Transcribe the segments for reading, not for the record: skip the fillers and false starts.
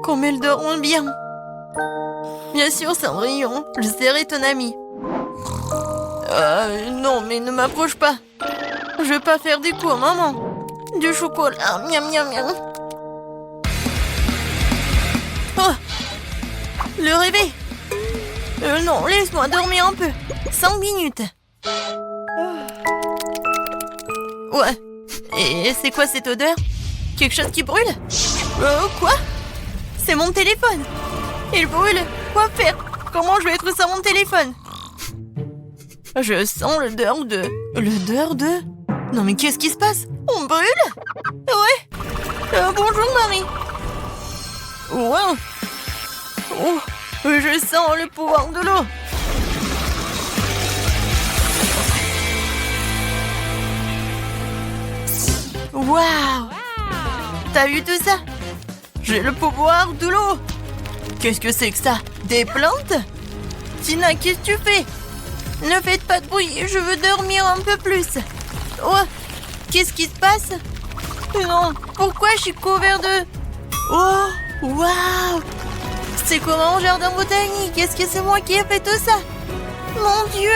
Comme elles dorment bien. Bien sûr, Cendrillon, je serai ton ami. Non, mais ne m'approche pas. Je veux pas faire des coups à maman. Du chocolat, miam miam miam. Oh, le réveil. Non, laisse-moi dormir un peu. 5 minutes. Ouais. Et c'est quoi cette odeur? Quelque chose qui brûle? Quoi? C'est mon téléphone. Il brûle. Quoi faire? Comment je vais être sans mon téléphone? Je sens l'odeur de... L'odeur de... Non mais qu'est-ce qui se passe? On brûle? Ouais. Bonjour Marie. Wow. Oh, je sens le pouvoir de l'eau. Waouh! T'as vu tout ça? J'ai le pouvoir de l'eau. Qu'est-ce que c'est que ça? Des plantes? Tina, qu'est-ce que tu fais? Ne faites pas de bruit, je veux dormir un peu plus. Oh, qu'est-ce qui se passe? Non, pourquoi je suis couvert de... Oh, waouh! C'est comme un jardin botanique. Est-ce que c'est moi qui ai fait tout ça? Mon Dieu!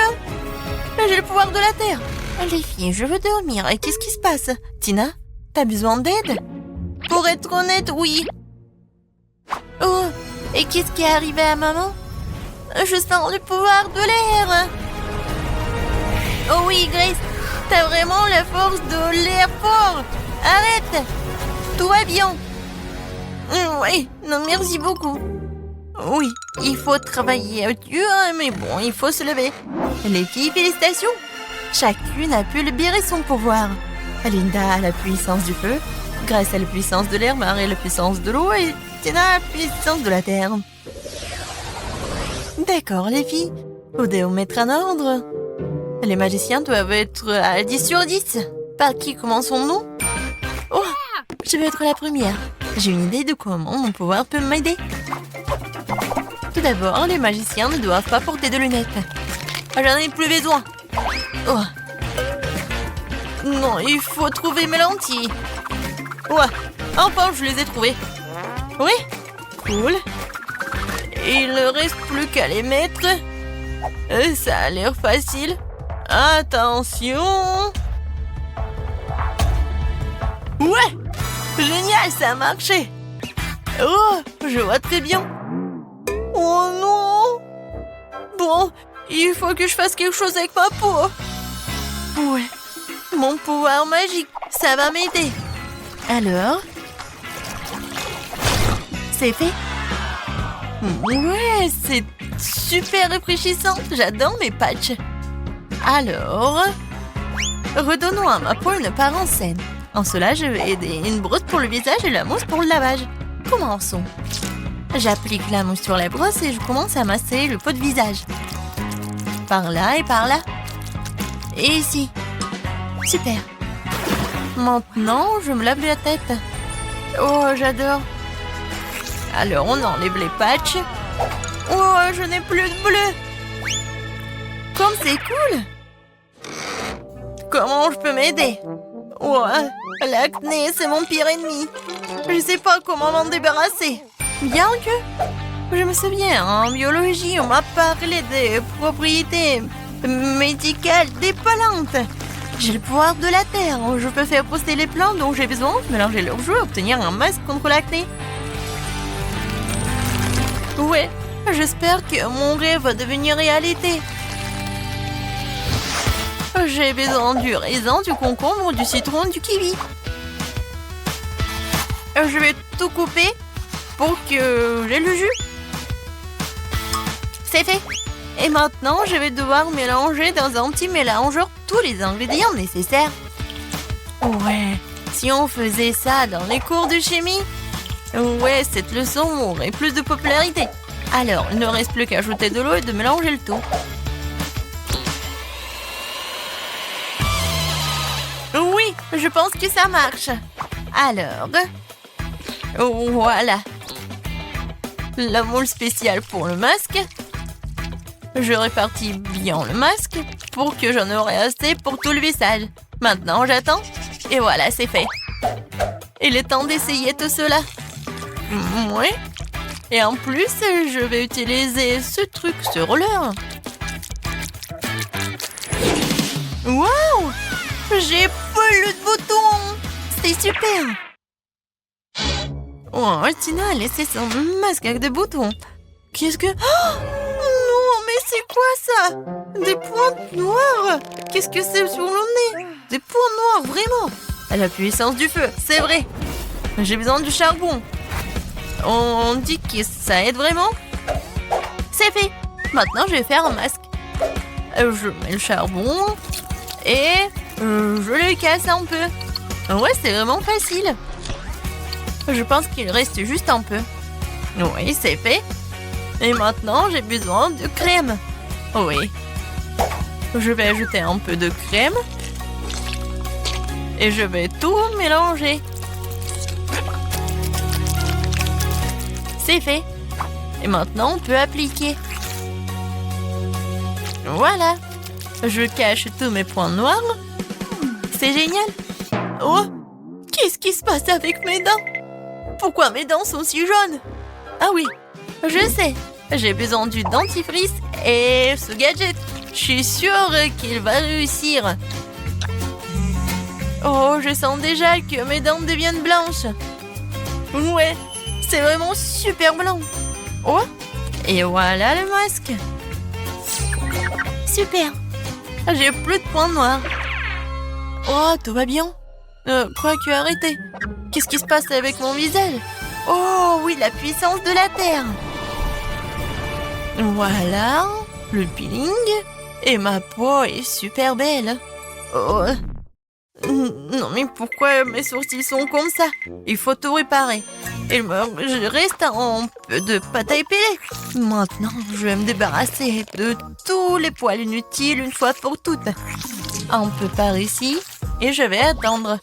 J'ai le pouvoir de la terre. Les filles, je veux dormir. Et qu'est-ce qui se passe? Tina, t'as besoin d'aide? Pour être honnête, oui. Oh, et qu'est-ce qui est arrivé à maman? Je sens le pouvoir de l'air. Oh oui, Grace, t'as vraiment la force de l'air fort. Arrête. Tout va bien. Oui, non, merci beaucoup. Oui, il faut travailler dur, mais bon, il faut se lever. Les filles, félicitations. Chacune a pu libérer son pouvoir. Linda a la puissance du feu, Grace a la puissance de l'air, Marie a la puissance de l'eau et Tina a la puissance de la terre. D'accord, les filles. Vous devez vous mettre en ordre. Les magiciens doivent être à 10 sur 10. Par qui commençons-nous? Oh, je vais être la première. J'ai une idée de comment mon pouvoir peut m'aider. Tout d'abord, les magiciens ne doivent pas porter de lunettes. J'en ai plus besoin. Oh. Non, il faut trouver mes lentilles. Ouais, enfin, je les ai trouvées. Oui, cool. Il ne reste plus qu'à les mettre. Ça a l'air facile. Attention. Ouais, génial, ça a marché. Oh, je vois très bien. Oh non. Bon, il faut que je fasse quelque chose avec ma peau. Ouais, mon pouvoir magique, ça va m'aider. Alors, c'est fait. Ouais, c'est super rafraîchissant. J'adore mes patchs. Alors, redonnons à ma peau une apparence saine. En cela, je vais aider une brosse pour le visage et la mousse pour le lavage. Commençons. J'applique la mousse sur la brosse et je commence à masser le pot de visage. Par là et par là. Et ici. Super. Maintenant, je me lave la tête. Oh, j'adore. Alors, on enlève les patchs. Oh, je n'ai plus de bleu. Comme c'est cool. Comment je peux m'aider? Oh, l'acné, c'est mon pire ennemi. Je ne sais pas comment m'en débarrasser. Bien que, je me souviens, en biologie, on m'a parlé des propriétés médicales des plantes. J'ai le pouvoir de la terre. Je peux faire pousser les plantes dont j'ai besoin, mélanger leurs jus et obtenir un masque contre l'acné. Ouais, j'espère que mon rêve va devenir réalité. J'ai besoin du raisin, du concombre, du citron, du kiwi. Je vais tout couper pour que j'ai le jus. C'est fait. Et maintenant, je vais devoir mélanger dans un petit mélangeur tous les ingrédients nécessaires. Ouais, si on faisait ça dans les cours de chimie, ouais, cette leçon aurait plus de popularité. Alors, il ne reste plus qu'à ajouter de l'eau et de mélanger le tout. Oui, je pense que ça marche. Alors, voilà. La moule spéciale pour le masque. Je répartis bien le masque pour que j'en aurai assez pour tout le visage. Maintenant, j'attends. Et voilà, c'est fait. Il est temps d'essayer tout cela. Ouais. Et en plus, je vais utiliser ce truc, ce roller. Waouh! J'ai plus de boutons! C'est super! Oh, Tina a laissé son masque avec des boutons. Qu'est-ce que... Oh non, mais c'est quoi ça? Des pointes noires? Qu'est-ce que c'est sur le nez? Des points noirs, vraiment? À la puissance du feu, c'est vrai. J'ai besoin du charbon. On dit que ça aide vraiment? C'est fait. Maintenant, je vais faire un masque. Je mets le charbon et je le casse un peu. Ouais, c'est vraiment facile. Je pense qu'il reste juste un peu. Oui, c'est fait. Et maintenant, j'ai besoin de crème. Oui. Je vais ajouter un peu de crème. Et je vais tout mélanger. C'est fait. Et maintenant, on peut appliquer. Voilà. Je cache tous mes points noirs. C'est génial. Oh, qu'est-ce qui se passe avec mes dents? Pourquoi mes dents sont si jaunes? Ah oui, je sais. J'ai besoin du dentifrice et ce gadget. Je suis sûre qu'il va réussir. Oh, je sens déjà que mes dents deviennent blanches. Ouais, c'est vraiment super blanc. Oh, et voilà le masque. Super. J'ai plus de points noirs. Oh, tout va bien. Quoi que arrêtez. Qu'est-ce qui se passe avec mon visage? Oh oui, la puissance de la Terre. Voilà, le peeling. Et ma peau est super belle. Oh. Non mais pourquoi mes sourcils sont comme ça? Il faut tout réparer. Je reste un peu de pâte à épiler. Maintenant, je vais me débarrasser de tous les poils inutiles une fois pour toutes. Un peu par ici. Et je vais attendre.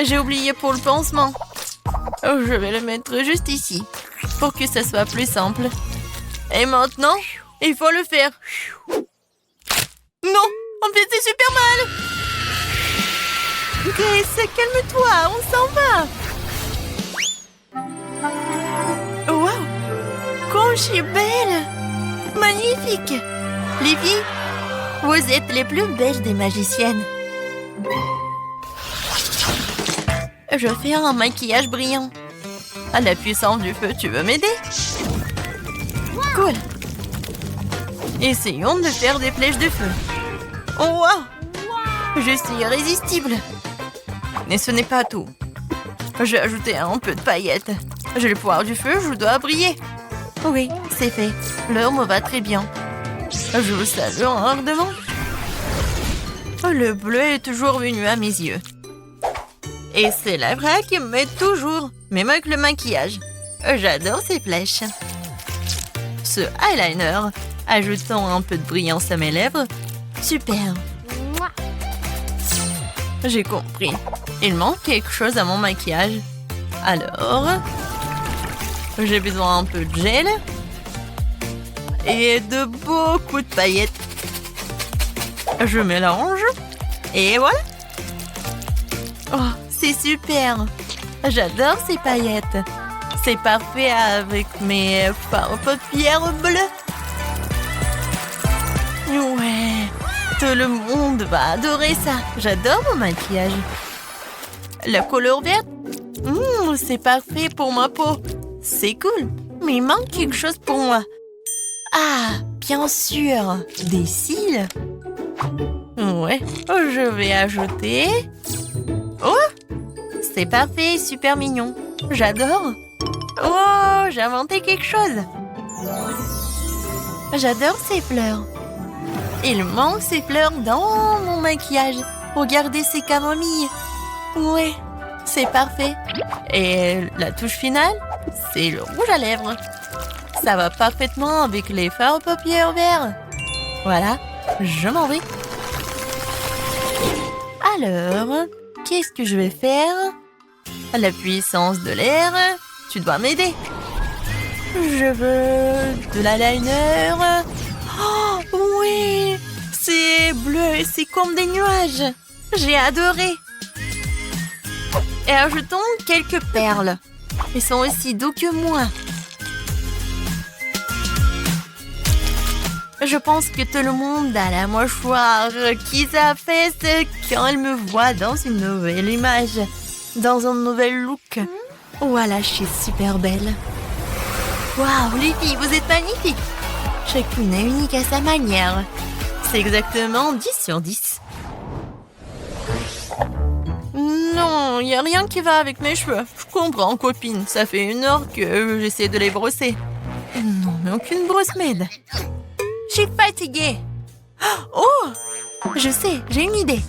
J'ai oublié pour le pansement. Je vais le mettre juste ici. Pour que ça soit plus simple. Et maintenant, il faut le faire. Non, en fait c'est super mal. Grace, calme-toi, on s'en va. Wow, comme je suis belle. Magnifique. Les filles, vous êtes les plus belles des magiciennes. Je vais faire un maquillage brillant. À la puissance du feu, tu veux m'aider? Cool. Essayons de faire des flèches de feu. Oh wow! Je suis irrésistible. Mais ce n'est pas tout. J'ai ajouté un peu de paillettes. J'ai le pouvoir du feu, je dois briller. Oui, c'est fait. L'heure me va très bien. Je vous salue ardemment. Le bleu est toujours venu à mes yeux. Et c'est la vraie qui me met toujours, même avec le maquillage. J'adore ces flèches. Ce eyeliner, ajoutons un peu de brillance à mes lèvres. Super. J'ai compris. Il manque quelque chose à mon maquillage. Alors, j'ai besoin un peu de gel et de beaucoup de paillettes. Je mélange et voilà. Oh, c'est super. J'adore ces paillettes. C'est parfait avec mes paupières bleues. Ouais, tout le monde va adorer ça. J'adore mon maquillage. La couleur verte, c'est parfait pour ma peau. C'est cool, mais il manque quelque chose pour moi. Ah, bien sûr, des cils. Ouais, je vais ajouter... Oh, c'est parfait, super mignon. J'adore. Oh, j'ai inventé quelque chose. J'adore ces fleurs. Il manque ces fleurs dans mon maquillage. Regardez ces camomilles. Ouais, c'est parfait. Et la touche finale, c'est le rouge à lèvres. Ça va parfaitement avec les fards aux paupières verts. Voilà, je m'en vais. Alors, qu'est-ce que je vais faire? À la puissance de l'air, tu dois m'aider. Je veux de l'eyeliner. Oh, oui! C'est bleu et c'est comme des nuages. J'ai adoré. Et ajoutons quelques perles. Ils sont aussi doux que moi. Je pense que tout le monde a la mâchoire qui s'affaisse quand elle me voit dans une nouvelle image, dans un nouvel look. Voilà, je suis super belle. Waouh, les filles, vous êtes magnifiques. Chacune est unique à sa manière. C'est exactement 10 sur 10. Non, il n'y a rien qui va avec mes cheveux. Je comprends, copine. Ça fait 1 heure que j'essaie de les brosser. Non, mais aucune brosse m'aide. Je suis fatiguée. Oh, je sais, j'ai une idée.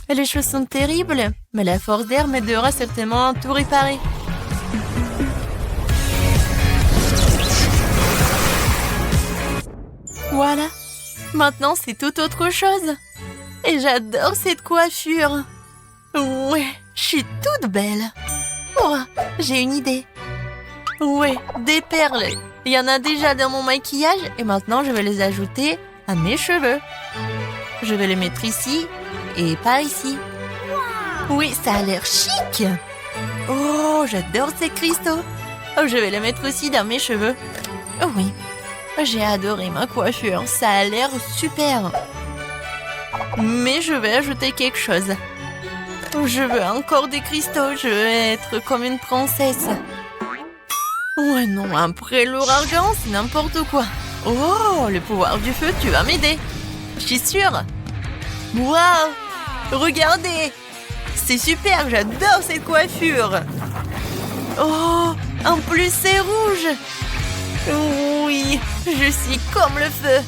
Les cheveux sont terribles, mais la force d'air m'aidera certainement à tout réparer. Voilà. Maintenant, c'est tout autre chose. Et j'adore cette coiffure. Ouais, je suis toute belle. Oh, j'ai une idée. Ouais, des perles. Il y en a déjà dans mon maquillage et maintenant je vais les ajouter à mes cheveux. Je vais les mettre ici et par ici. Oui, ça a l'air chic. Oh, j'adore ces cristaux. Oh, je vais les mettre aussi dans mes cheveux. Oh oui, j'ai adoré ma coiffure. Ça a l'air super. Mais je vais ajouter quelque chose. Je veux encore des cristaux. Je veux être comme une princesse. Ouais, non, après l'ouragan, c'est n'importe quoi. Oh, le pouvoir du feu, tu vas m'aider. Je suis sûre. Waouh, regardez. C'est super, j'adore cette coiffure. Oh, en plus c'est rouge. Oui, je suis comme le feu.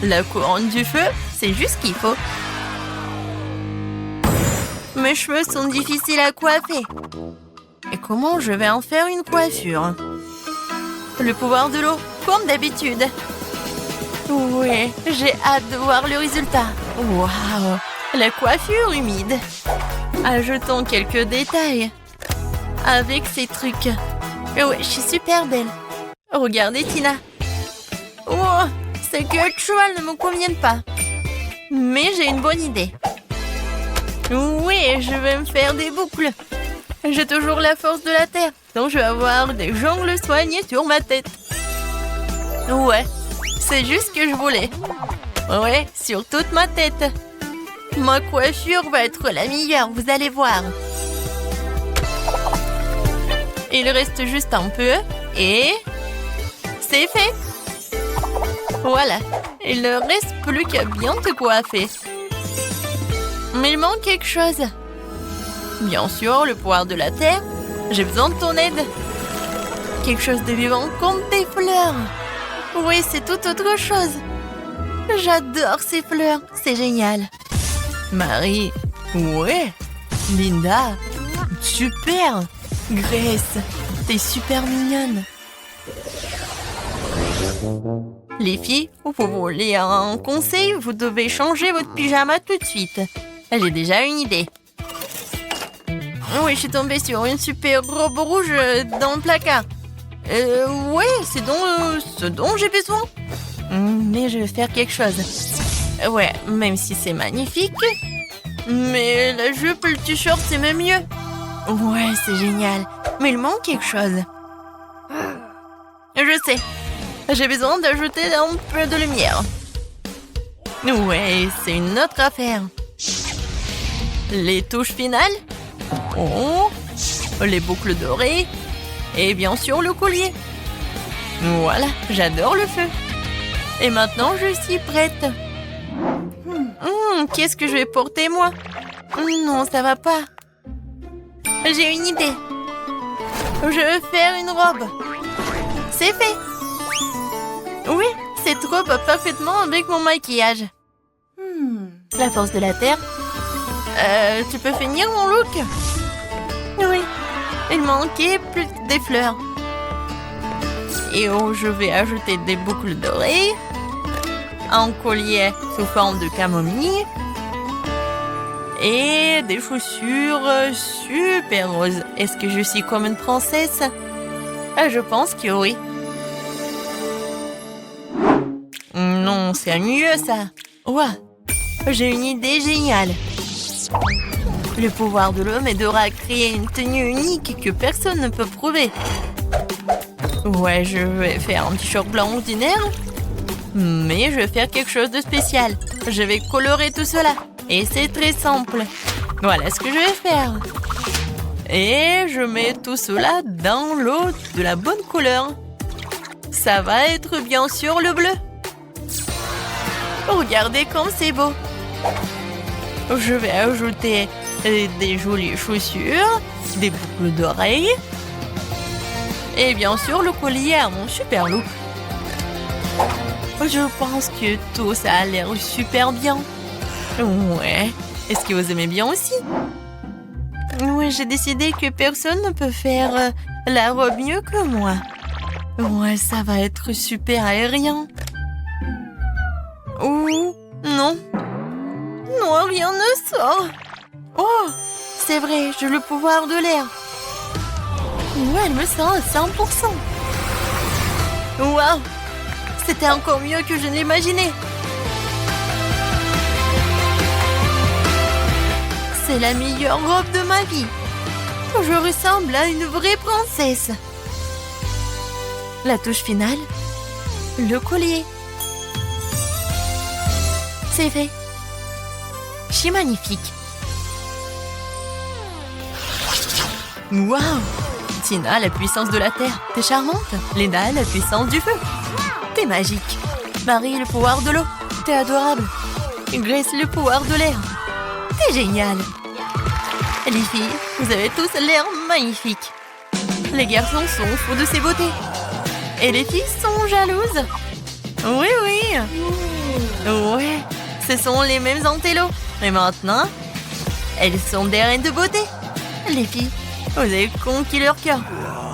La couronne du feu, c'est juste ce qu'il faut. Mes cheveux sont difficiles à coiffer. Et comment je vais en faire une coiffure? Le pouvoir de l'eau, comme d'habitude. Oui, j'ai hâte de voir le résultat. Waouh, la coiffure humide. Ajoutons quelques détails. Avec ces trucs. Oui, je suis super belle. Regardez, Tina. Oh, ces queues de cheval ne me conviennent pas. Mais j'ai une bonne idée. Oui, je vais me faire des boucles. J'ai toujours la force de la terre, donc je vais avoir des jongles soignés sur ma tête. Ouais, c'est juste ce que je voulais. Ouais, sur toute ma tête. Ma coiffure va être la meilleure, vous allez voir. Il reste juste un peu et c'est fait. Voilà, il ne reste plus qu'à bien te coiffer. Mais il manque quelque chose. Bien sûr, le pouvoir de la terre. J'ai besoin de ton aide. Quelque chose de vivant comme des fleurs. Oui, c'est tout autre chose. J'adore ces fleurs. C'est génial. Marie. Ouais. Linda. Super. Grace. T'es super mignonne. Les filles, vous voulez un conseil? Vous devez changer votre pyjama tout de suite. J'ai déjà une idée. Oui, je suis tombée sur une super robe rouge dans le placard. Ouais, c'est ce dont j'ai besoin. Mais je vais faire quelque chose. Ouais, même si c'est magnifique. Mais la jupe et le t-shirt, c'est même mieux. Ouais, c'est génial. Mais il manque quelque chose. Je sais. J'ai besoin d'ajouter un peu de lumière. Ouais, c'est une autre affaire. Les touches finales. Oh, les boucles dorées. Et bien sûr le collier. Voilà, j'adore le feu. Et maintenant, je suis prête. Qu'est-ce que je vais porter, moi? Non, ça va pas. J'ai une idée. Je vais faire une robe. C'est fait. Oui, cette robe va parfaitement avec mon maquillage. La force de la terre. Tu peux finir mon look? Oui, il manquait plus que des fleurs. Et je vais ajouter des boucles dorées, un collier sous forme de camomille et des chaussures super roses. Est-ce que je suis comme une princesse? Je pense que oui. Non, c'est mieux ça. Ouah, j'ai une idée géniale. Le pouvoir de l'eau m'aidera à créer une tenue unique que personne ne peut prouver. Ouais, je vais faire un petit short blanc ordinaire. Mais je vais faire quelque chose de spécial. Je vais colorer tout cela. Et c'est très simple. Voilà ce que je vais faire. Et je mets tout cela dans l'eau de la bonne couleur. Ça va être bien sûr le bleu. Regardez comme c'est beau. Je vais ajouter des jolies chaussures, des boucles d'oreilles et bien sûr le collier à mon super look. Je pense que tout ça a l'air super bien. Ouais. Est-ce que vous aimez bien aussi? Oui, j'ai décidé que personne ne peut faire la robe mieux que moi. Ouais, ça va être super aérien. Ouh, non. Non, rien ne sort. Oh, c'est vrai, j'ai le pouvoir de l'air. Ouais, elle me sent à 100%. Waouh, c'était encore mieux que je ne l'imaginais. C'est la meilleure robe de ma vie. Je ressemble à une vraie princesse. La touche finale, le collier. C'est fait. C'est magnifique. Waouh! Tina, la puissance de la terre. T'es charmante. Lena, la puissance du feu. T'es magique. Marie, le pouvoir de l'eau. T'es adorable. Grace, le pouvoir de l'air. T'es génial. Les filles, vous avez tous l'air magnifiques. Les garçons sont fous de ces beautés. Et les filles sont jalouses. Oui, oui. Ouais, ce sont les mêmes antélos. Et maintenant, elles sont des reines de beauté. Les filles, vous avez conquis leur cœur.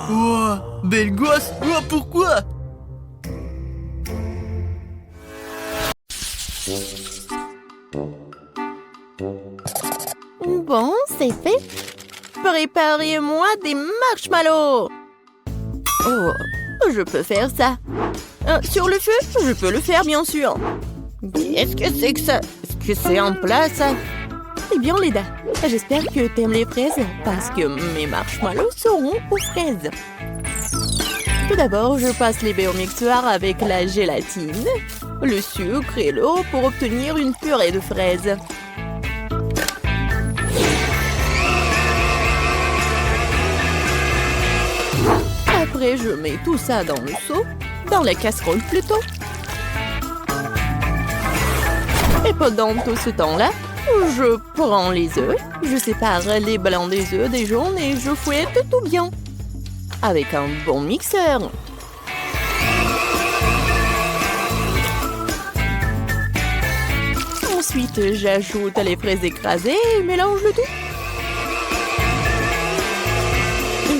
Oh, belle gosse. Oh, pourquoi? Bon, c'est fait. Préparez-moi des marshmallows. Oh, je peux faire ça. Sur le feu, je peux le faire, bien sûr. Qu'est-ce que c'est que ça? Est-ce que c'est en place? Eh bien, Leda, j'espère que t'aimes les fraises parce que mes marshmallows seront aux fraises. Tout d'abord, je passe les baies au mixeur avec la gélatine, le sucre et l'eau pour obtenir une purée de fraises. Après, je mets tout ça dans le seau, dans la casserole plutôt. Et pendant tout ce temps-là, je prends les œufs, je sépare les blancs des œufs des jaunes et je fouette tout bien. Avec un bon mixeur. Ensuite, j'ajoute les fraises écrasées et mélange le tout.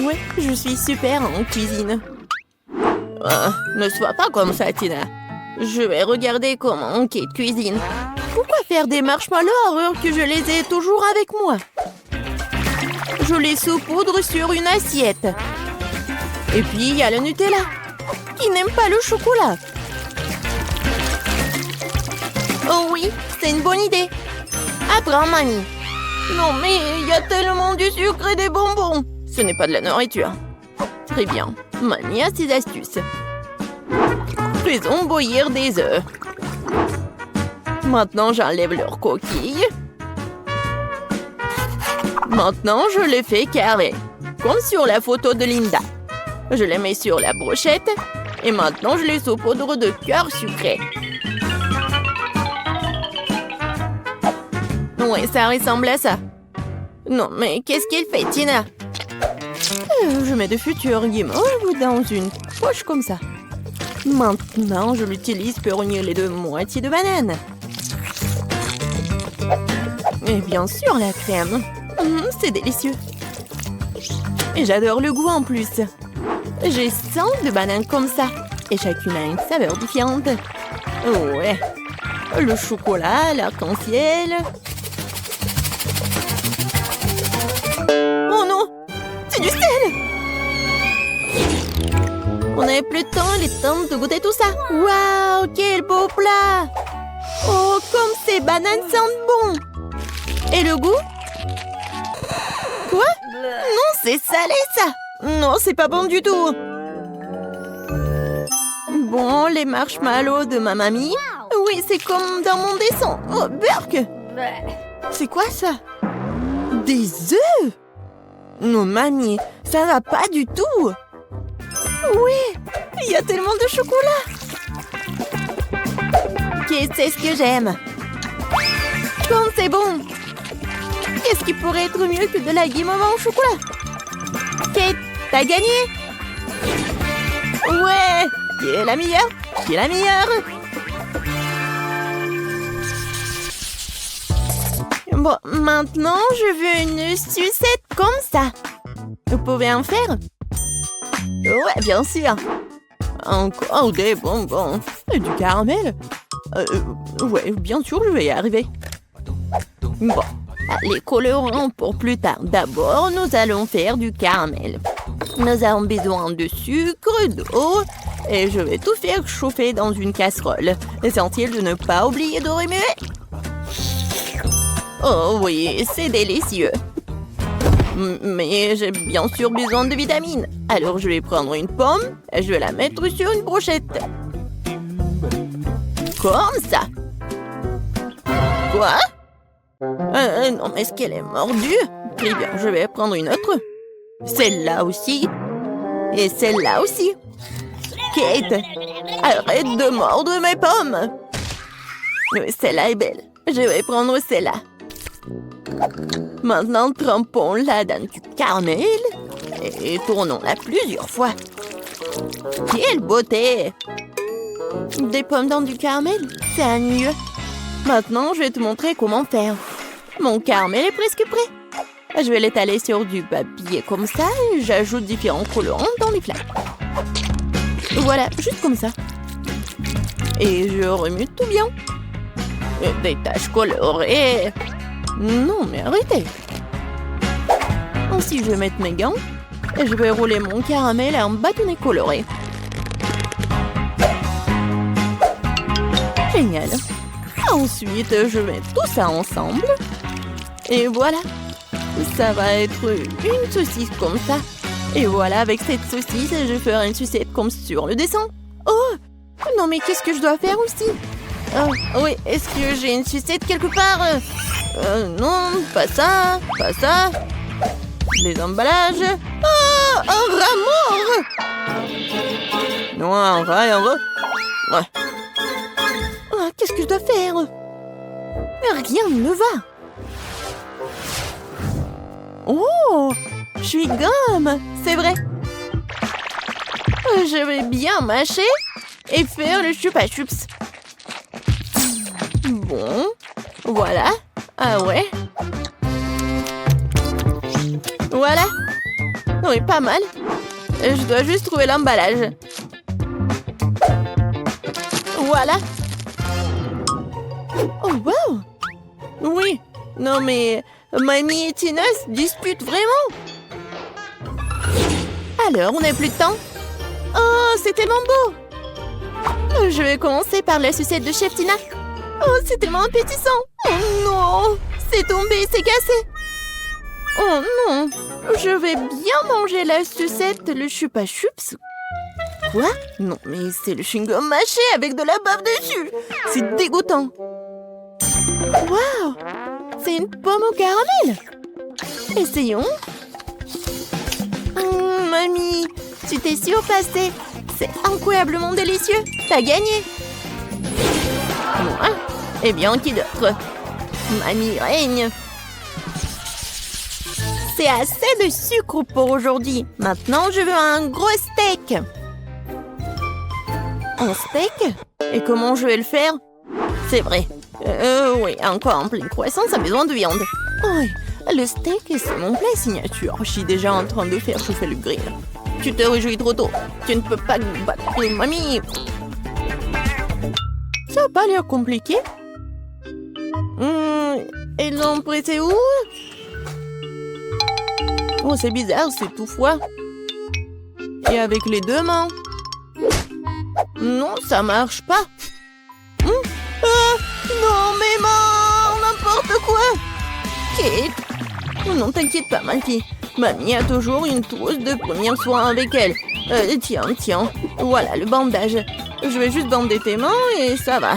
Ouais, je suis super en cuisine. Ne sois pas comme ça, Tina. Je vais regarder comment Kate cuisine. Pourquoi faire des marshmallows alors que je les ai toujours avec moi? Je les saupoudre sur une assiette. Et puis, il y a le Nutella. Qui n'aime pas le chocolat? Oh oui, c'est une bonne idée. Apprends, mamie. Non, mais il y a tellement du sucre et des bonbons. Ce n'est pas de la nourriture. Très bien. Mamie a ses astuces. Faisons bouillir des œufs. Maintenant, j'enlève leurs coquilles. Maintenant, je les fais carrés. Comme sur la photo de Linda. Je les mets sur la brochette. Et maintenant, je les saupoudre de cœur sucré. Ouais, ça ressemble à ça. Non, mais qu'est-ce qu'il fait, Tina? Je mets de futurs guimauves dans une poche comme ça. Maintenant, je l'utilise pour unir les deux moitiés de banane. Et bien sûr, la crème. C'est délicieux. Et j'adore le goût en plus. J'ai 100 de bananes comme ça. Et chacune a une saveur différente. Ouais. Le chocolat, l'arc-en-ciel. Oh non! C'est du sel! On n'avait plus de temps, il est temps de goûter tout ça. Waouh, quel beau plat! Oh, comme ces bananes sentent bon! Et le goût? Non, c'est salé, ça. Non, c'est pas bon du tout. Bon, les marshmallows de ma mamie. Oui, c'est comme dans mon dessin. Oh, burk. C'est quoi ça? Des œufs? Non, mamie, ça va pas du tout. Oui, il y a tellement de chocolat. Qu'est-ce que j'aime? Quand c'est bon. Qu'est-ce qui pourrait être mieux que de la guimauve au chocolat? Kate, t'as gagné? Ouais, qui est la meilleure? Qui est la meilleure? Bon, maintenant, je veux une sucette comme ça. Vous pouvez en faire? Ouais, bien sûr. Encore des bonbons. Et du caramel? Ouais, bien sûr, je vais y arriver. Bon, les colorants pour plus tard. D'abord, nous allons faire du caramel. Nous avons besoin de sucre, d'eau, et je vais tout faire chauffer dans une casserole. Essentiel de ne pas oublier de remuer. Oh oui, c'est délicieux. Mais j'ai bien sûr besoin de vitamines. Alors je vais prendre une pomme et je vais la mettre sur une brochette. Comme ça. Quoi? Non, mais est-ce qu'elle est mordue? Très bien, je vais prendre une autre. Celle-là aussi. Et celle-là aussi. Kate, arrête de mordre mes pommes. Celle-là est belle. Je vais prendre celle-là. Maintenant, trempons-la dans du caramel et tournons-la plusieurs fois. Quelle beauté! Des pommes dans du caramel, c'est ennuyeux. Maintenant, je vais te montrer comment faire. Mon caramel est presque prêt. Je vais l'étaler sur du papier comme ça et j'ajoute différents colorants dans les flaques. Voilà, juste comme ça. Et je remue tout bien. Des taches colorées. Non, mais arrêtez. Ensuite, je vais mettre mes gants et je vais rouler mon caramel en bâtonnet coloré. Génial. Ensuite, je mets tout ça ensemble. Et voilà. Ça va être une saucisse comme ça. Et voilà, avec cette saucisse, je ferai une sucette comme sur le dessin. Oh! Non, mais qu'est-ce que je dois faire aussi? Oui, est-ce que j'ai une sucette quelque part? Non, pas ça, pas ça. Les emballages. Oh, un rat mort! Non, un rat. Ouais. Oh, qu'est-ce que je dois faire? Rien ne va. Oh, je suis gomme, c'est vrai. Je vais bien mâcher et faire le chupa chups. Bon, voilà. Ah ouais. Voilà. Oui, pas mal. Je dois juste trouver l'emballage. Voilà. Oh, wow. Oui. Non, mais Mamie et Tina se disputent vraiment. Alors, on n'a plus de temps. Oh, c'est tellement beau. Je vais commencer par la sucette de Chef Tina. Oh, c'est tellement appétissant. Oh non, c'est tombé, c'est cassé. Oh non, je vais bien manger la sucette, le chupa chups. Quoi? Non, mais c'est le chewing-gum mâché avec de la bave dessus. C'est dégoûtant. Waouh, c'est une pomme au caramel. Essayons. Mamie, tu t'es surpassée. C'est incroyablement délicieux. T'as gagné. Moi? Eh bien, qui d'autre? Mamie règne. C'est assez de sucre pour aujourd'hui. Maintenant, je veux un gros steak. Un steak? Et comment je vais le faire? C'est vrai. Oui, encore en pleine croissance, a besoin de viande. Oui, le steak, c'est mon plat signature. Je suis déjà en train de faire chauffer le grill. Tu te réjouis trop tôt. Tu ne peux pas battre mamie. Ça n'a pas l'air compliqué. Et l'ont pressé où? Oh, c'est bizarre, c'est tout froid. Et avec les deux mains? Non, ça marche pas. Non, mais non, n'importe quoi. Kate. Oh non, t'inquiète pas, ma fille. Mamie a toujours une trousse de premiers soins avec elle. Tiens. Voilà le bandage. Je vais juste bander tes mains et ça va.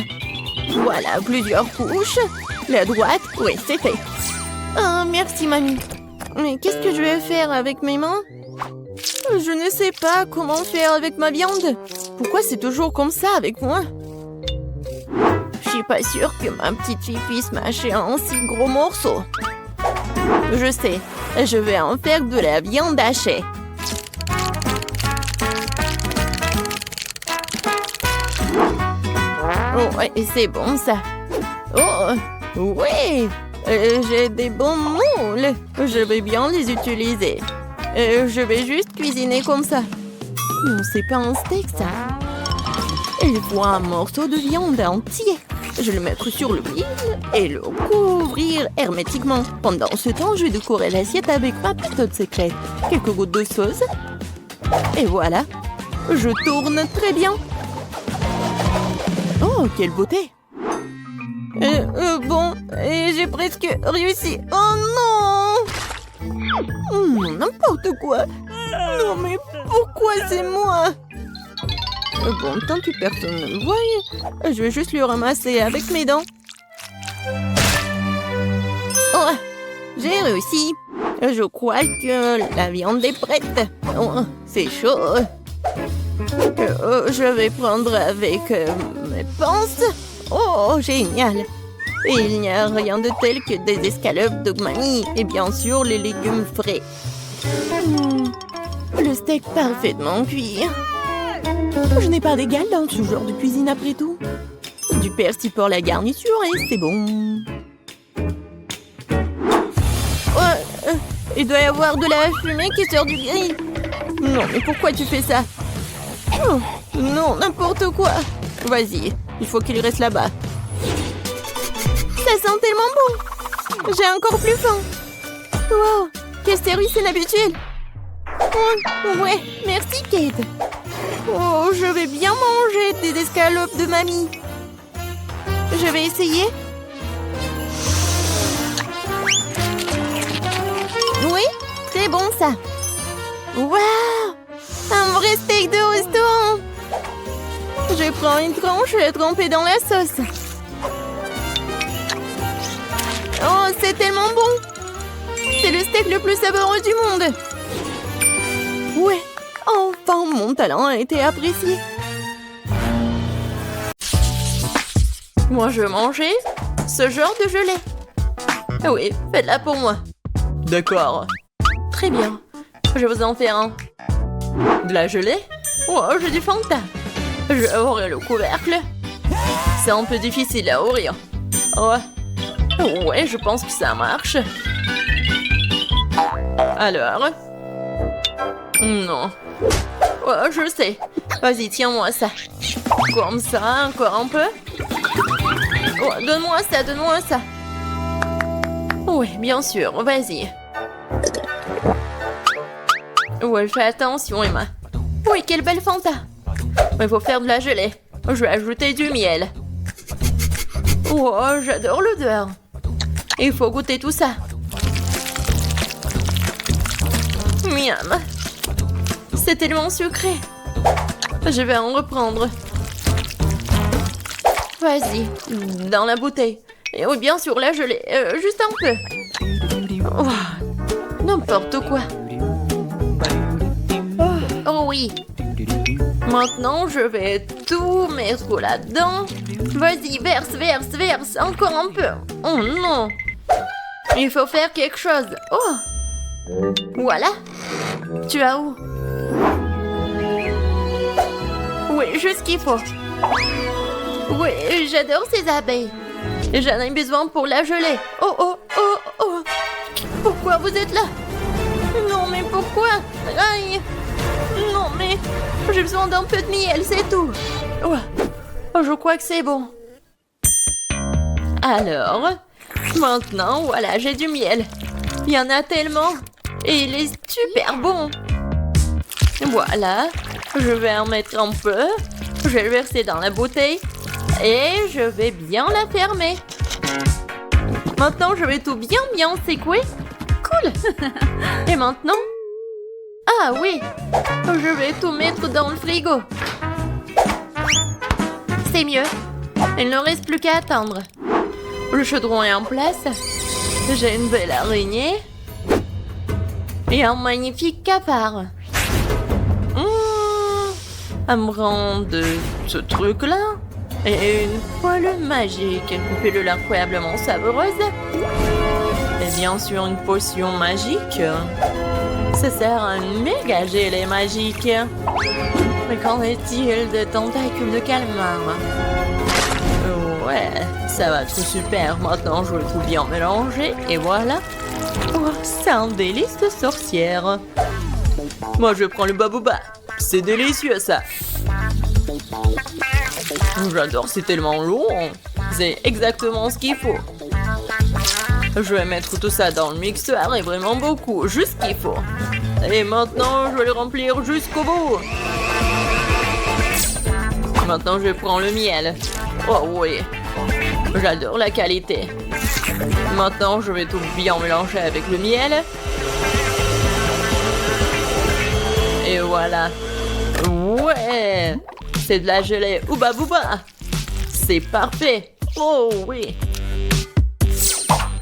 Voilà, plusieurs couches. La droite, oui, c'est fait. Oh, merci, mamie. Mais qu'est-ce que je vais faire avec mes mains? Je ne sais pas comment faire avec ma viande. Pourquoi c'est toujours comme ça avec moi? Je suis pas sûre que ma petite fille puisse mâcher un si gros morceau. Je sais, je vais en faire de la viande hachée. Oh, ouais, c'est bon ça. Oh, oui, j'ai des bons moules. Je vais bien les utiliser. Je vais juste cuisiner comme ça. Non, c'est pas un steak ça. Il faut un morceau de viande entier. Je vais le mettre sur le grill et le couvrir hermétiquement. Pendant ce temps, je vais décorer l'assiette avec ma méthode secrète. Quelques gouttes de sauce. Et voilà. Je tourne très bien. Oh, quelle beauté! Bon, j'ai presque réussi. Oh non! N'importe quoi. Non, mais pourquoi c'est moi? Bon, tant que personne ne me voit, je vais juste le ramasser avec mes dents. Oh, j'ai réussi. Je crois que la viande est prête. Oh, c'est chaud. Je vais prendre avec mes pinces. Oh, génial! Et il n'y a rien de tel que des escalopes de mamie et bien sûr les légumes frais. Le steak parfaitement cuit. Je n'ai pas d'égal dans ce genre de cuisine après tout. Du persil pour la garniture et c'est bon. Oh, il doit y avoir de la fumée qui sort du grill. Non, mais pourquoi tu fais ça? Oh, non, n'importe quoi. Vas-y, il faut qu'il reste là-bas. Ça sent tellement bon. J'ai encore plus faim. Wow, quel service inhabituel. Oh, ouais, merci Kate. Oh, je vais bien manger des escalopes de mamie. Je vais essayer. Oui, c'est bon ça. Waouh! Un vrai steak de restaurant! Je prends une tranche trempée dans la sauce. Oh, c'est tellement bon! C'est le steak le plus savoureux du monde! Ouais, enfin mon talent a été apprécié. Moi, je veux manger ce genre de gelée. Oui, faites-la pour moi. D'accord. Très bien. Je vous en fais un. De la gelée? Oh, j'ai du Fanta. Je vais ouvrir le couvercle. C'est un peu difficile à ouvrir. Ouais, je pense que ça marche. Alors? Non. Oh, je sais. Vas-y, tiens-moi ça. Comme ça, encore un peu. Oh, donne-moi ça. Oui, bien sûr, vas-y. Ouais, fais attention, Emma. Oui, quelle belle Fanta. Il faut faire de la gelée. Je vais ajouter du miel. Oh, j'adore l'odeur. Il faut goûter tout ça. Miam. C'est tellement sucré. Je vais en reprendre. Vas-y, dans la bouteille. Et oui, bien sûr, la gelée. Juste un peu. Oh, n'importe quoi. Oh oui. Maintenant, je vais tout mettre là-dedans. Vas-y, verse. Encore un peu. Oh non. Il faut faire quelque chose. Oh. Voilà. Tu as où? Oui, juste ce qu'il faut. Oui, j'adore ces abeilles. J'en ai besoin pour la gelée. Oh. Pourquoi vous êtes là? Non, mais pourquoi? Aïe. Non, mais j'ai besoin d'un peu de miel, c'est tout. Oh, je crois que c'est bon. Alors, maintenant, voilà, j'ai du miel. Il y en a tellement. Et il est super bon. Voilà, je vais en mettre un peu. Je vais le verser dans la bouteille. Et je vais bien la fermer. Maintenant, je vais tout bien secouer. cool. Et maintenant? Ah oui, je vais tout mettre dans le frigo. C'est mieux. Il ne reste plus qu'à attendre. Le chaudron est en place. J'ai une belle araignée. Et un magnifique cafard. Un brin de ce truc-là. Et une poêle magique. Une pilule incroyablement savoureuse. Et bien sûr une potion magique. Ça sert à un méga gelé magique. Mais qu'en est-il de tentacules de calmar? Ouais, ça va être super. Maintenant, je vais tout bien mélanger. Et voilà. Oh, c'est un délice de sorcière. Moi, je prends le babouba. C'est délicieux, ça. J'adore, c'est tellement long. C'est exactement ce qu'il faut. Je vais mettre tout ça dans le mixeur et vraiment beaucoup, juste ce qu'il faut. Et maintenant, je vais le remplir jusqu'au bout. Maintenant, je prends le miel. Oh oui, j'adore la qualité. Maintenant, je vais tout bien mélanger avec le miel. Et voilà. Ouais, c'est de la gelée Ouba Booba. C'est parfait. Oh oui.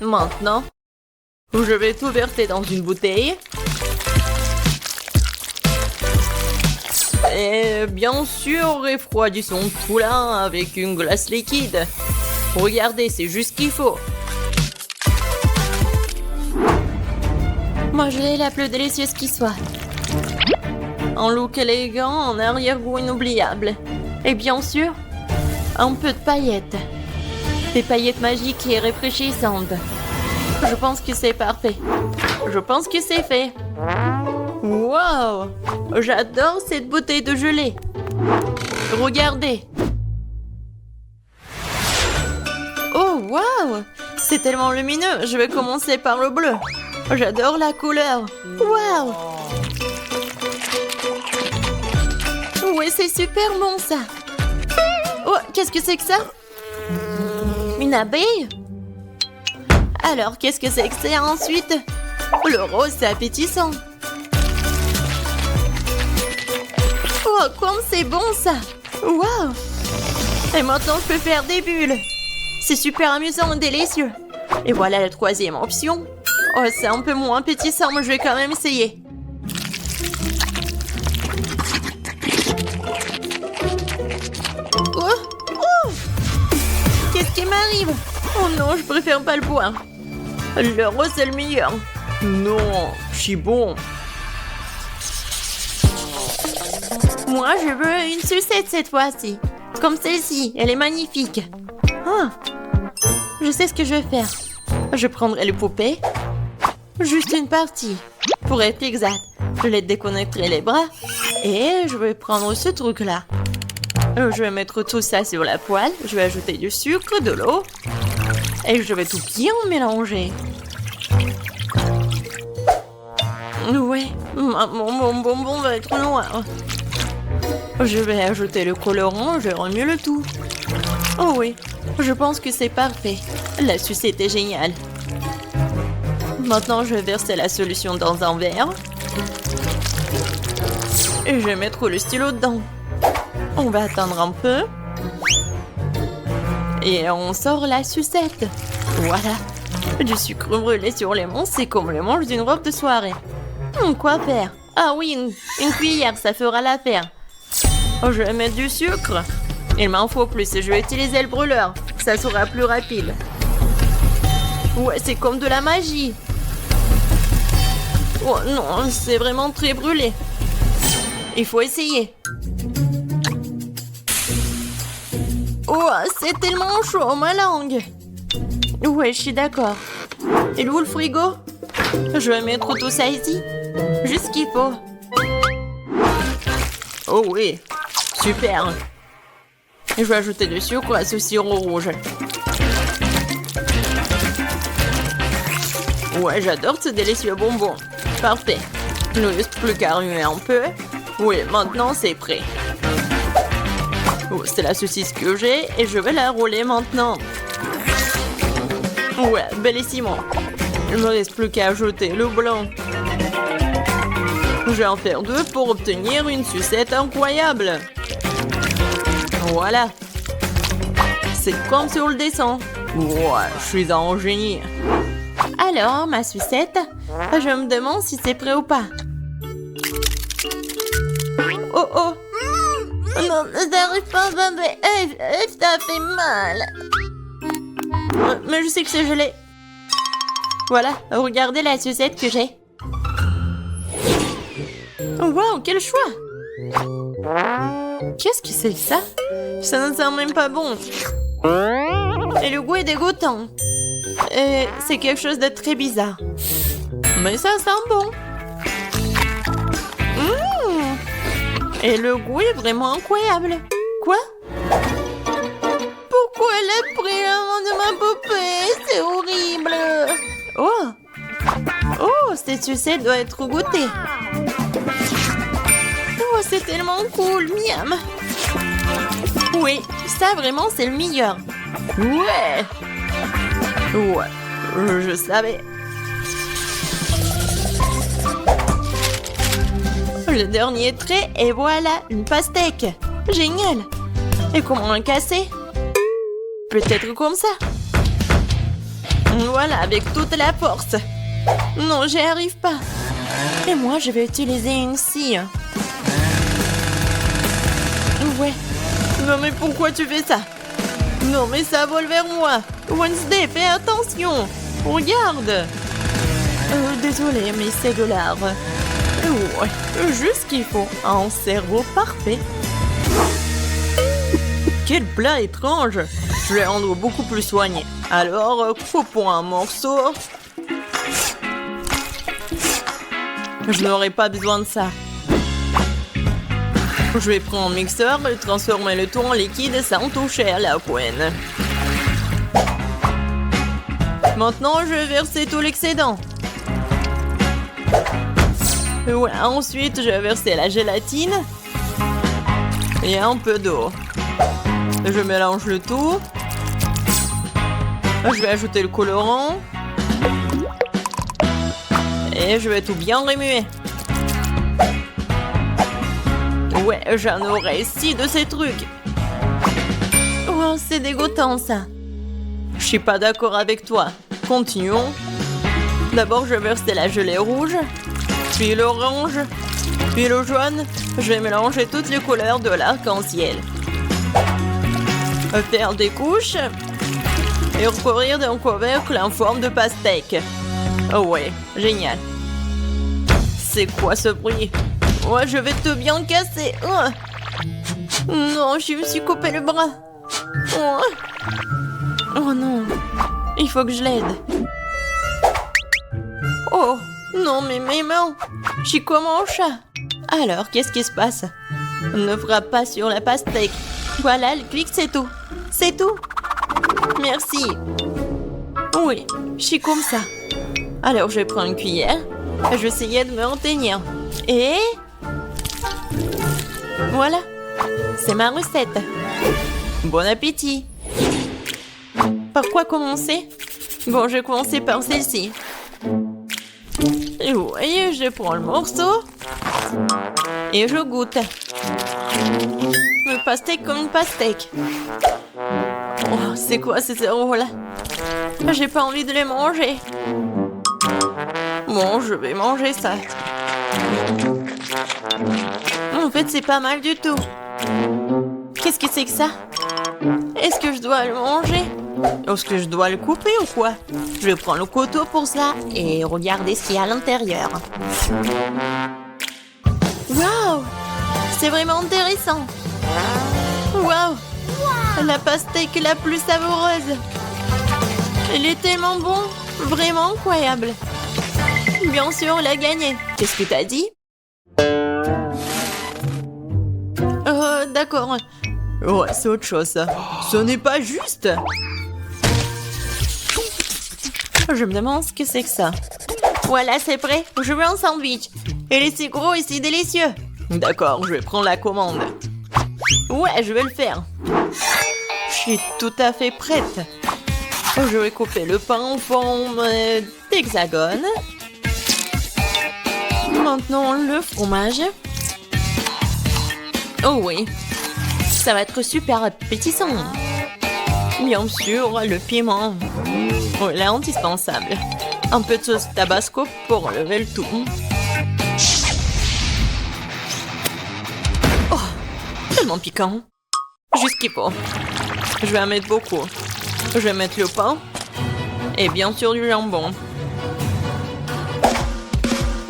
Maintenant, je vais tout verser dans une bouteille. Et bien sûr, refroidissons tout là avec une glace liquide. Regardez, c'est juste ce qu'il faut. Moi, je l'ai la plus délicieuse qui soit. Un look élégant, en arrière-goût inoubliable. Et bien sûr, un peu de paillettes. Des paillettes magiques et rafraîchissantes. Je pense que c'est parfait. Je pense que c'est fait. Wow! J'adore cette bouteille de gelée. Regardez. Oh, wow! C'est tellement lumineux. Je vais commencer par le bleu. J'adore la couleur. Wow! Ouais, c'est super bon, ça. Oh, qu'est-ce que c'est que ça? Une abeille? Alors, qu'est-ce que c'est que ça ensuite? Le rose, c'est appétissant. Oh, comme c'est bon, ça! Wow! Et maintenant, je peux faire des bulles. C'est super amusant et délicieux. Et voilà la troisième option. Oh, c'est un peu moins appétissant, mais je vais quand même essayer. Oh! Oh! Qu'est-ce qui m'arrive? Oh non, je préfère pas le boire. Le rose, c'est le meilleur. Non, je suis bon. Moi, je veux une sucette cette fois-ci. Comme celle-ci, elle est magnifique. Ah, je sais ce que je vais faire. Je prendrai les poupées. Juste une partie. Pour être exact, je les déconnecterai les bras. Et je vais prendre ce truc-là. Je vais mettre tout ça sur la poêle. Je vais ajouter du sucre, de l'eau. Et je vais tout bien mélanger. Ouais, mon bonbon va être noir. Je vais ajouter le colorant, je remue le tout. Oh oui, je pense que c'est parfait. La sucette est géniale. Maintenant, je vais verser la solution dans un verre. Et je vais mettre le stylo dedans. On va attendre un peu. Et on sort la sucette. Voilà. Du sucre brûlé sur les mains, c'est comme le manche d'une robe de soirée. Quoi faire? Ah oui, une cuillère, ça fera l'affaire. Je vais mettre du sucre. Il m'en faut plus et je vais utiliser le brûleur. Ça sera plus rapide. Ouais, c'est comme de la magie. Oh non, c'est vraiment très brûlé. Il faut essayer. Oh, c'est tellement chaud, ma langue. Ouais, je suis d'accord. Et où le frigo? Je vais mettre tout ça ici. Juste ce qu'il faut. Oh oui, super. Et je vais ajouter du sucre à ce sirop rouge. Ouais, j'adore ce délicieux bonbon. Parfait. Il ne reste plus qu'à remuer un peu. Oui, maintenant c'est prêt. Oh, c'est la saucisse que j'ai et je vais la rouler maintenant. Ouais, bellissimo. Il me reste plus qu'à ajouter le blanc. Je vais en faire 2 pour obtenir une sucette incroyable. Voilà. C'est comme sur le dessin. Ouais, je suis un génie. Alors, ma sucette, je me demande si c'est prêt ou pas. Oh oh. Non, t'arrives pas, bébé. Ça fait mal. Mais je sais que c'est gelé. Voilà, regardez la sucette que j'ai. Wow, quel choix! Qu'est-ce que c'est que ça? Ça ne sent même pas bon. Et le goût est dégoûtant. Et c'est quelque chose de très bizarre. Mais ça sent bon. Et le goût est vraiment incroyable. Quoi? Pourquoi elle a pris l'amant de ma poupée? C'est horrible. Oh! Oh, cette sucette doit être goûtée. Oh, c'est tellement cool, miam. Oui, ça vraiment c'est le meilleur. Ouais. Ouais, je savais. Le dernier trait et voilà, une pastèque. Génial. Et comment la casser? Peut-être comme ça. Voilà, avec toute la force. Non, j'y arrive pas. Et moi, je vais utiliser une scie. Ouais. Non, mais pourquoi tu fais ça? Non, mais ça vole vers moi. Wednesday, fais attention. Regarde. Désolée, mais c'est de l'art. Ouais, juste ce qu'il faut. Un cerveau parfait. Quel plat étrange. Je vais rendre beaucoup plus soigné. Alors, coupons un morceau. Je n'aurai pas besoin de ça. Je vais prendre un mixeur et transformer le tout en liquide sans toucher à la couenne. Maintenant, je vais verser tout l'excédent. Ouais, ensuite, je vais verser la gélatine et un peu d'eau. Je mélange le tout. Je vais ajouter le colorant. Et je vais tout bien remuer. Ouais, j'en aurai 6 de ces trucs. Oh, c'est dégoûtant ça. Je suis pas d'accord avec toi. Continuons. D'abord, je vais verser la gelée rouge, puis l'orange, puis le jaune. Je vais mélanger toutes les couleurs de l'arc-en-ciel. Faire des couches et recouvrir d'un couvercle en forme de pastèque. Oh ouais, génial. C'est quoi ce bruit? Ouais, je vais te bien casser. Oh. Non, je me suis coupé le bras. Oh non, il faut que je l'aide. Oh, non, mais mes mains. Je suis comme un chat. Alors, qu'est-ce qui se passe? Ne frappe pas sur la pastèque. Voilà, le clic, c'est tout. C'est tout. Merci. Oui, je suis comme ça. Alors, je vais prendre une cuillère. Je vais essayer de me retenir. Et... voilà. C'est ma recette. Bon appétit. Par quoi commencer? Bon, je vais commencer par celle-ci. Et vous voyez, je prends le morceau. Et je goûte. Le pastèque comme une pastèque. Oh, c'est quoi ces cerveaux-là? J'ai pas envie de les manger. Bon, je vais manger ça. En fait, c'est pas mal du tout. Qu'est-ce que c'est que ça? Est-ce que je dois le manger? Est-ce que je dois le couper ou quoi? Je vais prendre le couteau pour ça et regarder ce qu'il y a à l'intérieur. Waouh! C'est vraiment intéressant. Waouh! La pastèque la plus savoureuse. Elle est tellement bon, vraiment incroyable. Bien sûr, elle a gagné. Qu'est-ce que t'as dit? D'accord. Ouais, c'est autre chose, ça. Ce n'est pas juste. Je me demande ce que c'est que ça. Voilà, c'est prêt. Je veux un sandwich. Il est si gros et si délicieux. D'accord, je vais prendre la commande. Ouais, je vais le faire. Je suis tout à fait prête. Je vais couper le pain en forme d'hexagone. Maintenant, le fromage. Oh oui, ça va être super appétissant. Bien sûr, le piment. Oh, il est indispensable. Un peu de sauce tabasco pour lever le tout. Oh, tellement piquant. Juste qu'il faut. Je vais en mettre beaucoup. Je vais mettre le pain. Et bien sûr du jambon.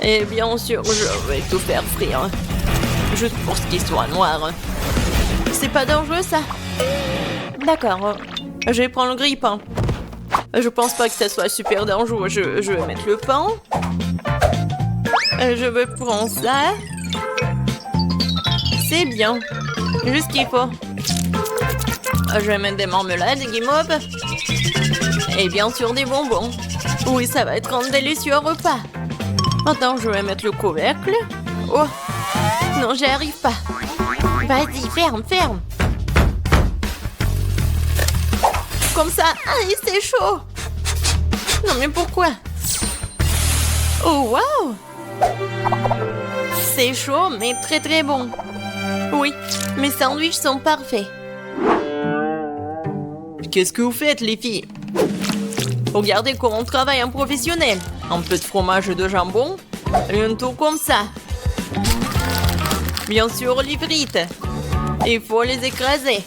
Et bien sûr, je vais tout faire frire. Juste pour ce qu'il soit noir. C'est pas dangereux, ça? D'accord. Je vais prendre le grille-pain. Je pense pas que ça soit super dangereux. Je vais mettre le pain. Je vais prendre ça. C'est bien. Juste ce qu'il faut. Je vais mettre des marmelades, des guimauves. Et bien sûr des bonbons. Oui, ça va être un délicieux repas. Maintenant, je vais mettre le couvercle. Oh, non, j'y arrive pas. Vas-y, ferme, ferme. Comme ça. Aïe, c'est chaud. Non, mais pourquoi? Oh, waouh. C'est chaud, mais très très bon. Oui, mes sandwichs sont parfaits. Qu'est-ce que vous faites, les filles? Regardez comment on travaille un professionnel. Un peu de fromage et de jambon. Et un tour comme ça. Bien sûr, les frites. Il faut les écraser.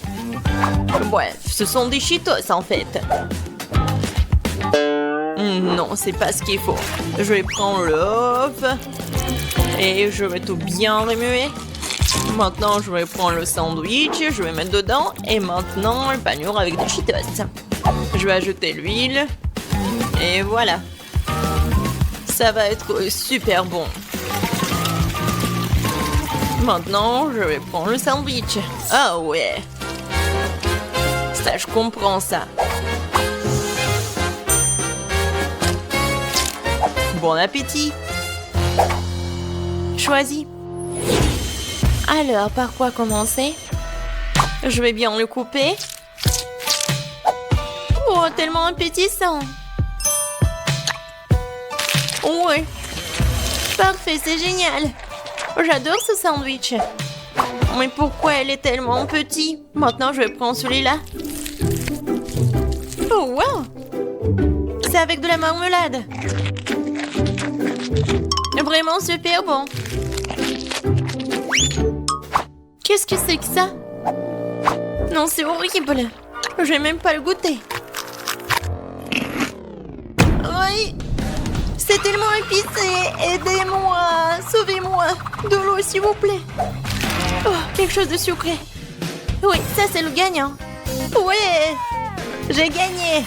Bref, ce sont des Cheetos en fait. Non, c'est pas ce qu'il faut. Je vais prendre l'œuf. Et je vais tout bien remuer. Maintenant, je vais prendre le sandwich. Je vais mettre dedans. Et maintenant, le panure avec des Cheetos. Je vais ajouter l'huile. Et voilà. Ça va être super bon. Maintenant, je vais prendre le sandwich. Ah ouais. Ça, je comprends ça. Bon appétit. Choisis. Alors, par quoi commencer? Je vais bien le couper. Oh, tellement appétissant. Ouais. Parfait, c'est génial. J'adore ce sandwich. Mais pourquoi elle est tellement petite? Maintenant, je vais prendre celui-là. Oh, wow! C'est avec de la marmelade. Vraiment super bon. Qu'est-ce que c'est que ça? Non, c'est horrible. Je vais même pas le goûter. Oui. C'est tellement épicé. Aidez-moi. Sauvez-moi. De l'eau, s'il vous plaît. Oh, quelque chose de sucré. Oui, ça, c'est le gagnant. Ouais. J'ai gagné.